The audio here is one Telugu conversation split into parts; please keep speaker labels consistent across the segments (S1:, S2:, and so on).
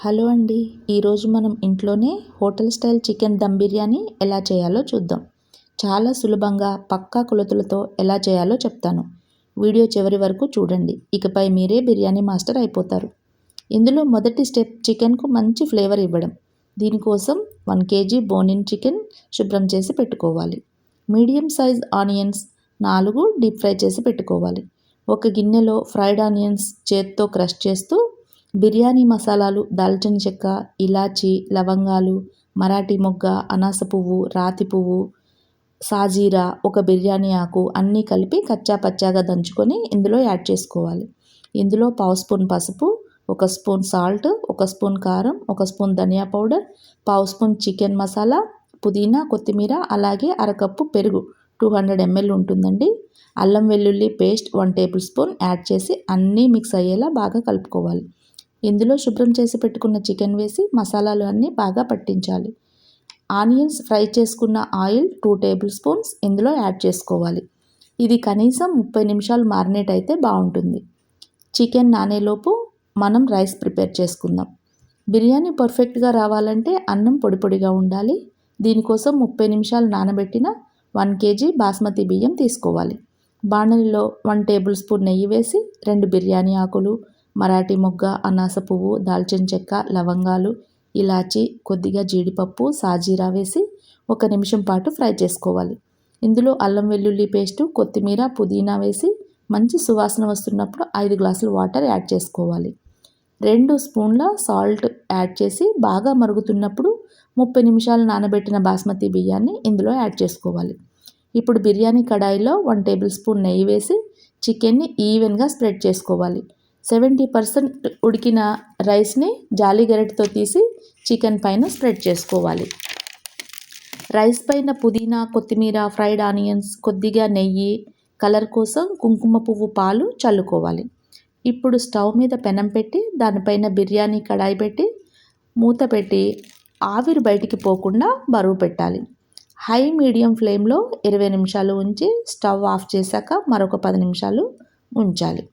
S1: హలో అండి, ఈరోజు మనం ఇంట్లోనే hotel style chicken dum biryani ఎలా చేయాలో చూద్దాం. చాలా సులభంగా పక్కా కొలతలతో ఎలా చేయాలో చెప్తాను. వీడియో చివరి వరకు చూడండి. ఇకపై మీరే బిర్యానీ మాస్టర్ అయిపోతారు. ఇందులో మొదటి స్టెప్ చికెన్కు మంచి ఫ్లేవర్ ఇవ్వడం. దీనికోసం 1 kg బోన్ ఇన్ చికెన్ శుభ్రం చేసి పెట్టుకోవాలి. Medium size onions 4 deep fry చేసి పెట్టుకోవాలి. ఒక గిన్నెలో ఫ్రైడ్ ఆనియన్స్ చేత్తో క్రష్ చేస్తూ బిర్యానీ మసాలాలు, దాల్చిన చెక్క, ఇలాచి, లవంగాలు, మరాఠీ మొగ్గ, అనాస పువ్వు, రాతి పువ్వు, సాజీరా, ఒక బిర్యానీ ఆకు అన్నీ కలిపి కచ్చా పచ్చాగా దంచుకొని ఇందులో యాడ్ చేసుకోవాలి. ఇందులో పావు స్పూన్ పసుపు, 1 స్పూన్ సాల్ట్, 1 స్పూన్ కారం, 1 స్పూన్ ధనియా పౌడర్, పావు స్పూన్ చికెన్ మసాలా, పుదీనా, కొత్తిమీర, అలాగే అరకప్పు పెరుగు 200 ml ఉంటుందండి. అల్లం వెల్లుల్లి పేస్ట్ 1 టేబుల్ స్పూన్ యాడ్ చేసి అన్నీ మిక్స్ అయ్యేలా బాగా కలుపుకోవాలి. ఇందులో శుభ్రం చేసి పెట్టుకున్న చికెన్ వేసి మసాలాలు అన్నీ బాగా పట్టించాలి. ఆనియన్స్ ఫ్రై చేసుకున్న ఆయిల్ 2 టేబుల్ స్పూన్స్ ఇందులో యాడ్ చేసుకోవాలి. ఇది కనీసం 30 నిమిషాలు మారినేట్ అయితే బాగుంటుంది. చికెన్ నానేలోపు మనం రైస్ ప్రిపేర్ చేసుకుందాం. బిర్యానీ పర్ఫెక్ట్గా రావాలంటే అన్నం పొడి పొడిగా ఉండాలి. దీనికోసం 30 నిమిషాలు నానబెట్టిన 1 kg బాస్మతి బియ్యం తీసుకోవాలి. బాణలిలో 1 టేబుల్ స్పూన్ నెయ్యి వేసి 2 బిర్యానీ ఆకులు, మరాఠీ మొగ్గ, అనాస పువ్వు, దాల్చిన చెక్క, లవంగాలు, ఇలాచి, కొద్దిగా జీడిపప్పు, సాజీరా వేసి 1 నిమిషం పాటు ఫ్రై చేసుకోవాలి. ఇందులో అల్లం వెల్లుల్లి పేస్టు, కొత్తిమీర, పుదీనా వేసి మంచి సువాసన వస్తున్నప్పుడు 5 గ్లాసుల వాటర్ యాడ్ చేసుకోవాలి. 2 స్పూన్ల సాల్ట్ యాడ్ చేసి బాగా మరుగుతున్నప్పుడు 30 నిమిషాలు నానబెట్టిన బాస్మతి బియ్యాన్ని ఇందులో యాడ్ చేసుకోవాలి. ఇప్పుడు బిర్యానీ కడాయిలో 1 టేబుల్ స్పూన్ నెయ్యి వేసి చికెన్ని ఈవెన్గా స్ప్రెడ్ చేసుకోవాలి. 70% ఉడికిన రైస్ని జాలి గరిటెతో తీసి చికెన్ పైన స్ప్రెడ్ చేసుకోవాలి. రైస్ పైన పుదీనా, కొత్తిమీర, ఫ్రైడ్ ఆనియన్స్, కొద్దిగా నెయ్యి, కలర్ కోసం కుంకుమ పువ్వు పాలు చల్లుకోవాలి. ఇప్పుడు స్టవ్ మీద పెనం పెట్టి దానిపైన బిర్యానీ కడాయి పెట్టి మూత పెట్టి ఆవిరి బయటికి పోకుండా బరువు పెట్టాలి. హై మీడియం ఫ్లేమ్లో 20 నిమిషాలు ఉంచి స్టవ్ ఆఫ్ చేశాక మరొక 10 నిమిషాలు ఉంచాలి.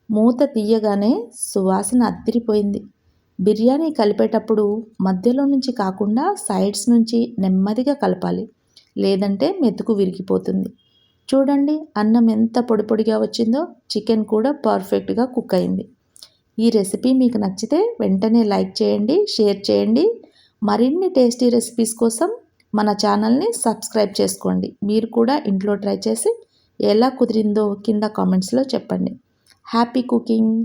S1: మూత తీయగానే సువాసన అదిరిపోయింది. బిర్యానీ కలిపేటప్పుడు మధ్యలో నుంచి కాకుండా సైడ్స్ నుంచి నెమ్మదిగా కలపాలి, లేదంటే మెతుకు విరిగిపోతుంది. చూడండి, అన్నం ఎంత పొడి పొడిగా వచ్చిందో, చికెన్ కూడా పర్ఫెక్ట్గా కుక్ అయింది. ఈ రెసిపీ మీకు నచ్చితే వెంటనే లైక్ చేయండి, షేర్ చేయండి. మరిన్ని టేస్టీ రెసిపీస్ కోసం మన ఛానల్ని సబ్స్క్రైబ్ చేసుకోండి. మీరు కూడా ఇంట్లో ట్రై చేసి ఎలా కుదిరిందో కింద కామెంట్స్లో చెప్పండి. Happy cooking!